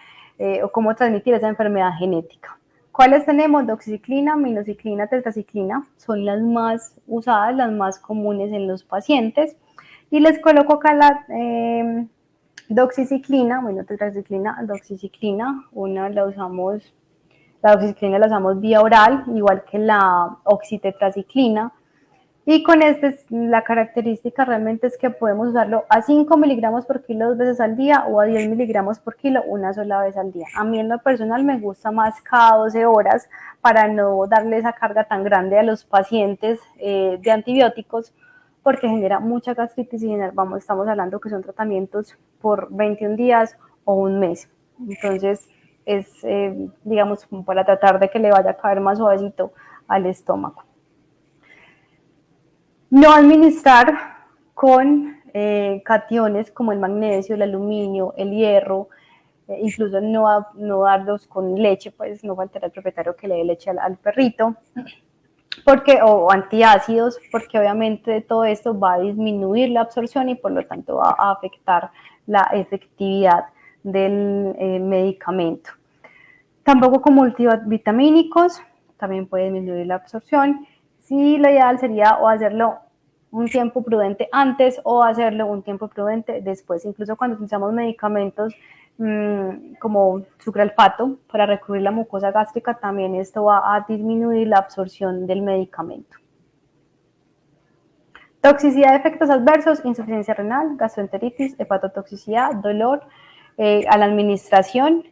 o cómo transmitir esa enfermedad genética. ¿Cuáles tenemos? Doxiciclina, minociclina, tetraciclina, son las más usadas, las más comunes en los pacientes. Y les coloco acá la doxiciclina, bueno, tetraciclina, doxiciclina, la doxiciclina la usamos vía oral, igual que la oxitetraciclina. Y con la característica realmente es que podemos usarlo a 5 miligramos por kilo 2 veces al día o a 10 miligramos por kilo una sola vez al día. A mí en lo personal me gusta más cada 12 horas para no darle esa carga tan grande a los pacientes de antibióticos, porque genera mucha gastritis y estamos hablando que son tratamientos por 21 días o un mes. Entonces es, digamos, como para tratar de que le vaya a caer más suavecito al estómago. No administrar con cationes como el magnesio, el aluminio, el hierro, incluso no darlos con leche, pues no faltará el propietario que le dé leche al perrito, o antiácidos, porque obviamente todo esto va a disminuir la absorción y por lo tanto va a afectar la efectividad del medicamento. Tampoco con multivitamínicos, también puede disminuir la absorción. Sí, lo ideal sería o hacerlo un tiempo prudente antes o hacerlo un tiempo prudente después. Incluso cuando utilizamos medicamentos como sucralfato para recubrir la mucosa gástrica, también esto va a disminuir la absorción del medicamento. Toxicidad de efectos adversos, insuficiencia renal, gastroenteritis, hepatotoxicidad, dolor a la administración,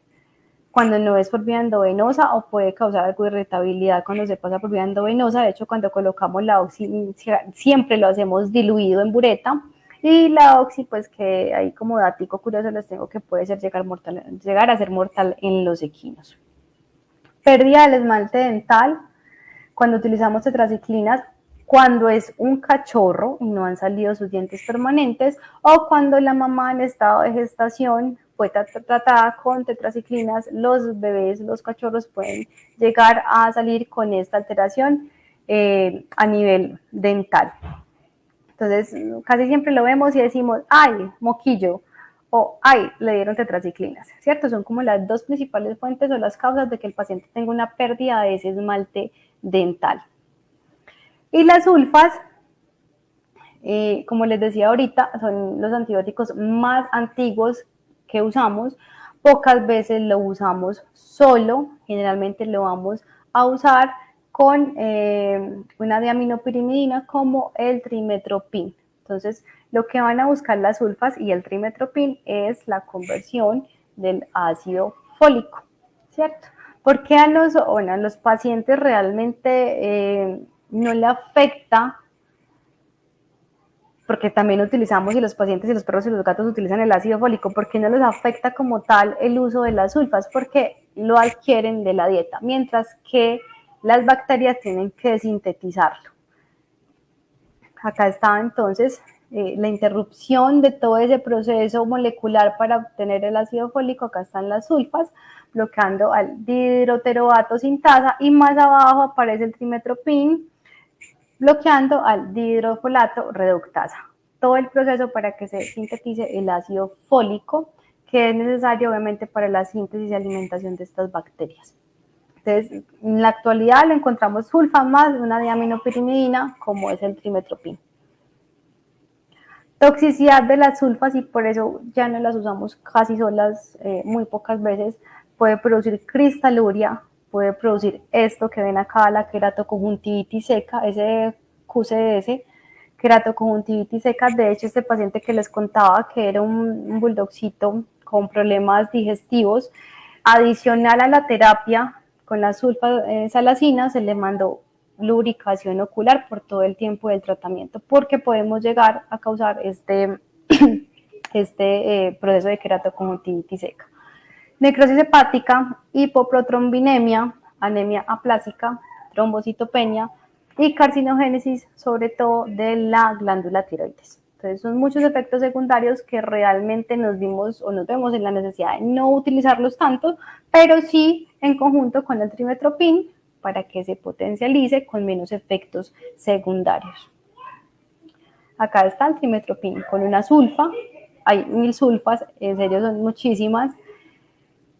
cuando no es por vía endovenosa o puede causar algo de irritabilidad cuando se pasa por vía endovenosa. De hecho, cuando colocamos la oxi, siempre lo hacemos diluido en bureta. Y la oxi, pues que ahí como datico curioso les tengo que puede llegar a ser mortal en los equinos. Pérdida del esmalte dental, cuando utilizamos tetraciclinas, cuando es un cachorro y no han salido sus dientes permanentes, o cuando la mamá en estado de gestación fue tratada con tetraciclinas, los bebés, los cachorros pueden llegar a salir con esta alteración a nivel dental. Entonces, casi siempre lo vemos y decimos, ¡ay, moquillo! O ¡ay, le dieron tetraciclinas! ¿Cierto? Son como las dos principales fuentes o las causas de que el paciente tenga una pérdida de ese esmalte dental. Y las sulfas, como les decía ahorita, son los antibióticos más antiguos que usamos. Pocas veces lo usamos solo, generalmente lo vamos a usar con una diaminopyrimidina como el trimetoprim. Entonces, lo que van a buscar las sulfas y el trimetoprim es la conversión del ácido fólico, ¿cierto? Porque a los pacientes realmente no le afecta, porque también utilizamos, y los pacientes y los perros y los gatos utilizan el ácido fólico, porque no les afecta como tal el uso de las sulfas, porque lo adquieren de la dieta, mientras que las bacterias tienen que sintetizarlo. Acá está entonces la interrupción de todo ese proceso molecular para obtener el ácido fólico. Acá están las sulfas, bloqueando al dihidroteroato sintasa, y más abajo aparece el trimetoprim, bloqueando al dihidrofolato reductasa. Todo el proceso para que se sintetice el ácido fólico, que es necesario obviamente para la síntesis y alimentación de estas bacterias. Entonces, en la actualidad le encontramos sulfa más una diaminopyrimidina, como es el trimetoprim. Toxicidad de las sulfas, y por eso ya no las usamos casi solas, muy pocas veces. Puede producir cristaluria, puede producir esto que ven acá, la queratoconjuntivitis seca, ese QCS, queratoconjuntivitis seca. De hecho, este paciente que les contaba que era un bulldogcito con problemas digestivos, adicional a la terapia con la sulfasalacina, se le mandó lubricación ocular por todo el tiempo del tratamiento, porque podemos llegar a causar este proceso de queratoconjuntivitis seca. Necrosis hepática, hipoprotrombinemia, anemia aplásica, trombocitopenia y carcinogénesis, sobre todo de la glándula tiroides. Entonces, son muchos efectos secundarios que realmente nos vemos en la necesidad de no utilizarlos tanto, pero sí en conjunto con el trimetoprim para que se potencialice con menos efectos secundarios. Acá está el trimetoprim con una sulfa. Hay 1000 sulfas, en serio son muchísimas.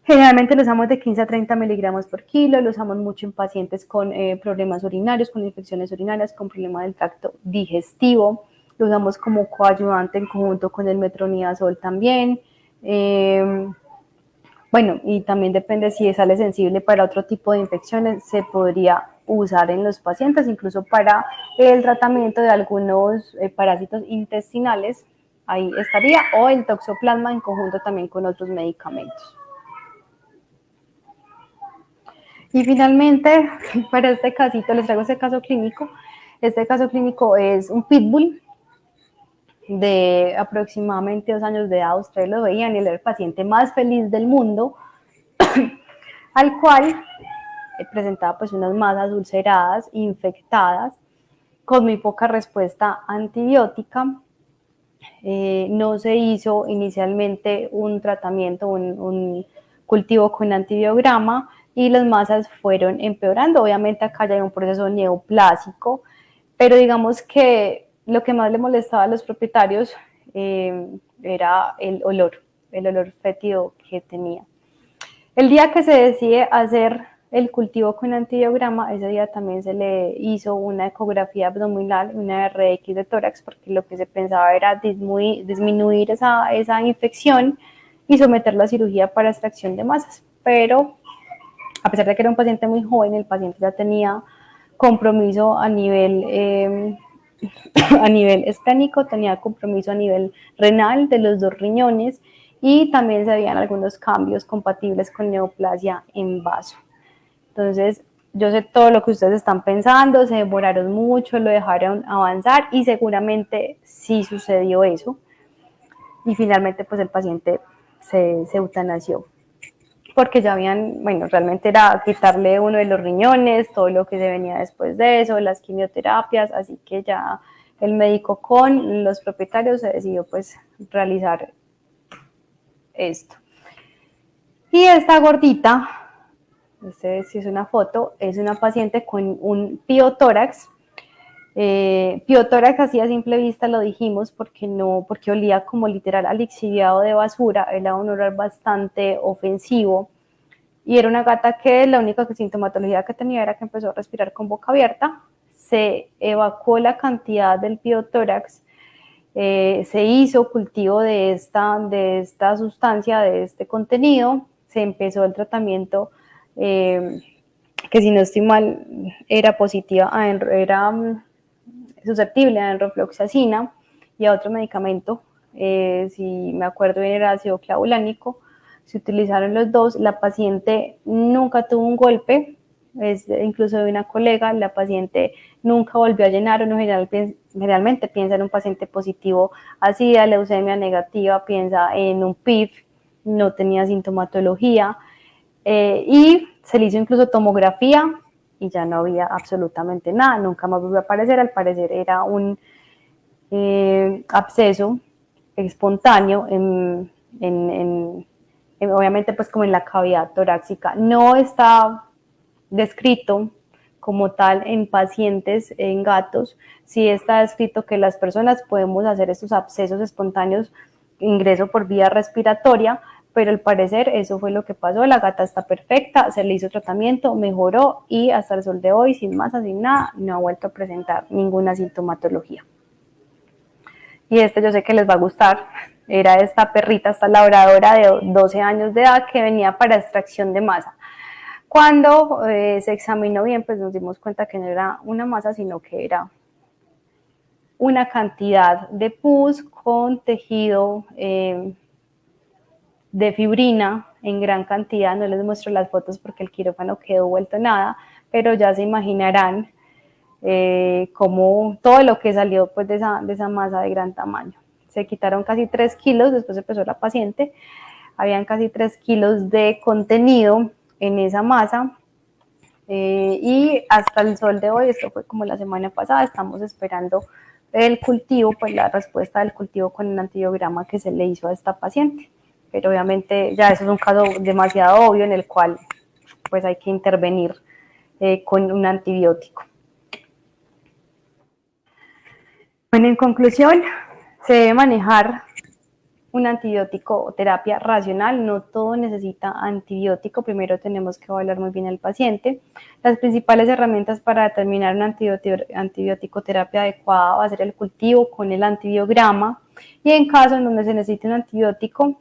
Generalmente lo usamos de 15 a 30 miligramos por kilo, lo usamos mucho en pacientes con problemas urinarios, con infecciones urinarias, con problemas del tracto digestivo. Lo usamos como coayudante en conjunto con el metronidazol también. Bueno, y también depende si sale sensible para otro tipo de infecciones, se podría usar en los pacientes, incluso para el tratamiento de algunos parásitos intestinales, ahí estaría, o el toxoplasma en conjunto también con otros medicamentos. Y finalmente, para este casito, les traigo este caso clínico. Este caso clínico es un pitbull de aproximadamente 2 años de edad. Ustedes lo veían, él era el paciente más feliz del mundo, al cual presentaba pues unas masas ulceradas, infectadas, con muy poca respuesta antibiótica. No se hizo inicialmente un tratamiento, un cultivo con antibiograma, y las masas fueron empeorando. Obviamente acá ya hay un proceso neoplásico, pero digamos que lo que más le molestaba a los propietarios era el olor fétido que tenía. El día que se decide hacer el cultivo con antibiograma, ese día también se le hizo una ecografía abdominal, una RX de tórax, porque lo que se pensaba era disminuir esa infección y someterlo a cirugía para extracción de masas. Pero a pesar de que era un paciente muy joven, el paciente ya tenía compromiso a nivel esplénico, tenía compromiso a nivel renal de los 2 riñones, y también se habían algunos cambios compatibles con neoplasia en vaso. Entonces, yo sé todo lo que ustedes están pensando, se demoraron mucho, lo dejaron avanzar, y seguramente sí sucedió eso. Y finalmente, pues el paciente se eutanasió, porque ya habían, bueno, realmente era quitarle uno de los riñones, todo lo que se venía después de eso, las quimioterapias, así que ya el médico con los propietarios se decidió pues realizar esto. Y esta gordita, si es una foto, es una paciente con un piotórax. Piotórax así a simple vista lo dijimos porque olía como literal al lixiviado de basura, era un olor bastante ofensivo, y era una gata que la única sintomatología que tenía era que empezó a respirar con boca abierta. Se evacuó la cantidad del piotórax, se hizo cultivo de esta sustancia, de este contenido, se empezó el tratamiento, que si no estoy mal era susceptible a enrofloxacina y a otro medicamento, si me acuerdo bien era ácido clavulánico. Se utilizaron los dos, la paciente nunca tuvo un golpe, incluso de una colega, la paciente nunca volvió a llenar. Uno generalmente piensa en un paciente positivo a SIDA, leucemia negativa, piensa en un PIF, no tenía sintomatología, y se le hizo incluso tomografía y ya no había absolutamente nada, nunca más volvió a aparecer. Al parecer era un absceso espontáneo obviamente pues como en la cavidad torácica. No está descrito como tal en pacientes, en gatos. Sí está descrito que las personas podemos hacer estos abscesos espontáneos, ingreso por vía respiratoria, pero al parecer eso fue lo que pasó. La gata está perfecta, se le hizo tratamiento, mejoró, y hasta el sol de hoy, sin masa, sin nada, no ha vuelto a presentar ninguna sintomatología. Y yo sé que les va a gustar. Era esta perrita, esta labradora de 12 años de edad que venía para extracción de masa. Cuando se examinó bien, pues nos dimos cuenta que no era una masa, sino que era una cantidad de pus con tejido de fibrina en gran cantidad. No les muestro las fotos porque el quirófano quedó vuelto nada, pero ya se imaginarán como todo lo que salió pues de esa masa de gran tamaño. Se quitaron casi 3 kilos, después empezó la paciente, habían casi 3 kilos de contenido en esa masa, y hasta el sol de hoy, esto fue como la semana pasada, estamos esperando el cultivo, pues la respuesta del cultivo con el antibiograma que se le hizo a esta paciente, pero obviamente ya eso es un caso demasiado obvio en el cual pues hay que intervenir con un antibiótico. Bueno, en conclusión, se debe manejar una antibiótico terapia racional, no todo necesita antibiótico. Primero tenemos que evaluar muy bien al paciente. Las principales herramientas para determinar una antibiótico terapia adecuada va a ser el cultivo con el antibiograma, y en caso en donde se necesite un antibiótico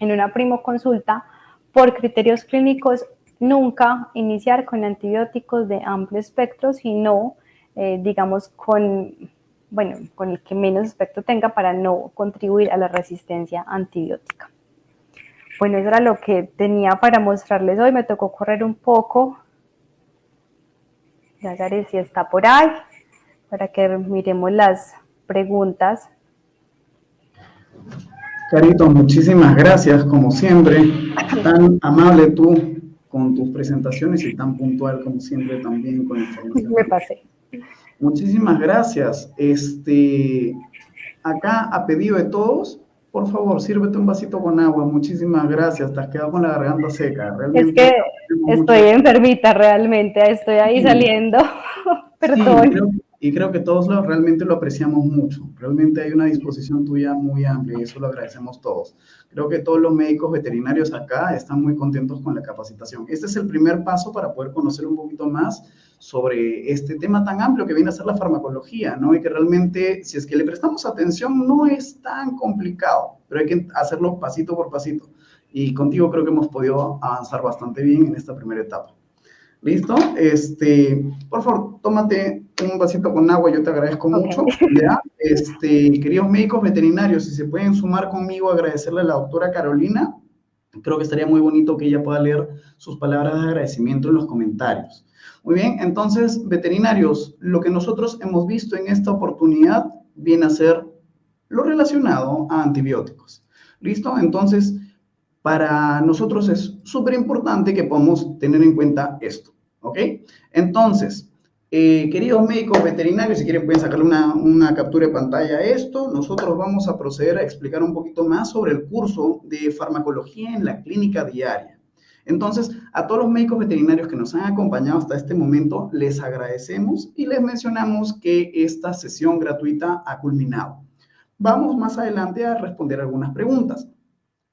en una primoconsulta, por criterios clínicos, nunca iniciar con antibióticos de amplio espectro, sino, digamos, con el que menos espectro tenga para no contribuir a la resistencia antibiótica. Bueno, eso era lo que tenía para mostrarles hoy. Me tocó correr un poco. Ya Gary si está por ahí, para que miremos las preguntas. Carito, muchísimas gracias, como siempre. Tan amable tú con tus presentaciones y tan puntual como siempre también con información. Me pasé. Muchísimas gracias. Acá, a pedido de todos, por favor, sírvete un vasito con agua. Muchísimas gracias. Te has quedado con la garganta seca. Realmente es que estoy enfermita realmente. Estoy ahí saliendo. Perdón. Y creo que todos realmente lo apreciamos mucho. Realmente hay una disposición tuya muy amplia y eso lo agradecemos todos. Creo que todos los médicos veterinarios acá están muy contentos con la capacitación. Este es el primer paso para poder conocer un poquito más sobre este tema tan amplio que viene a ser la farmacología, ¿no? Y que realmente, si es que le prestamos atención, no es tan complicado, pero hay que hacerlo pasito por pasito. Y contigo creo que hemos podido avanzar bastante bien en esta primera etapa. ¿Listo? Por favor, tómate un vasito con agua, yo te agradezco mucho. ¿Ya? Queridos médicos veterinarios, si se pueden sumar conmigo a agradecerle a la doctora Carolina, creo que estaría muy bonito que ella pueda leer sus palabras de agradecimiento en los comentarios. Muy bien, entonces, veterinarios, lo que nosotros hemos visto en esta oportunidad viene a ser lo relacionado a antibióticos. ¿Listo? Entonces, para nosotros es súper importante que podamos tener en cuenta esto, ¿ok? Entonces, queridos médicos veterinarios, si quieren pueden sacarle una captura de pantalla a esto. Nosotros vamos a proceder a explicar un poquito más sobre el curso de farmacología en la clínica diaria. Entonces, a todos los médicos veterinarios que nos han acompañado hasta este momento, les agradecemos y les mencionamos que esta sesión gratuita ha culminado. Vamos más adelante a responder algunas preguntas.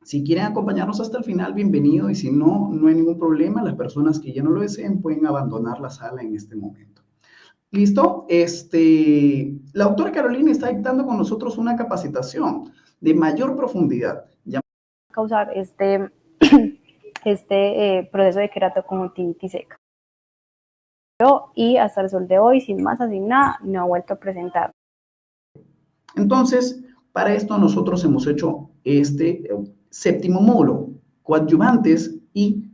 Si quieren acompañarnos hasta el final, bienvenido, y si no, no hay ningún problema. Las personas que ya no lo deseen pueden abandonar la sala en este momento. ¿Listo? La doctora Carolina está dictando con nosotros una capacitación de mayor profundidad. Causar este proceso de queratoconjuntivitis seca. Y hasta el sol de hoy, sin más, sin nada, no ha vuelto a presentar. Entonces, para esto nosotros hemos hecho este séptimo módulo, coadyuvantes y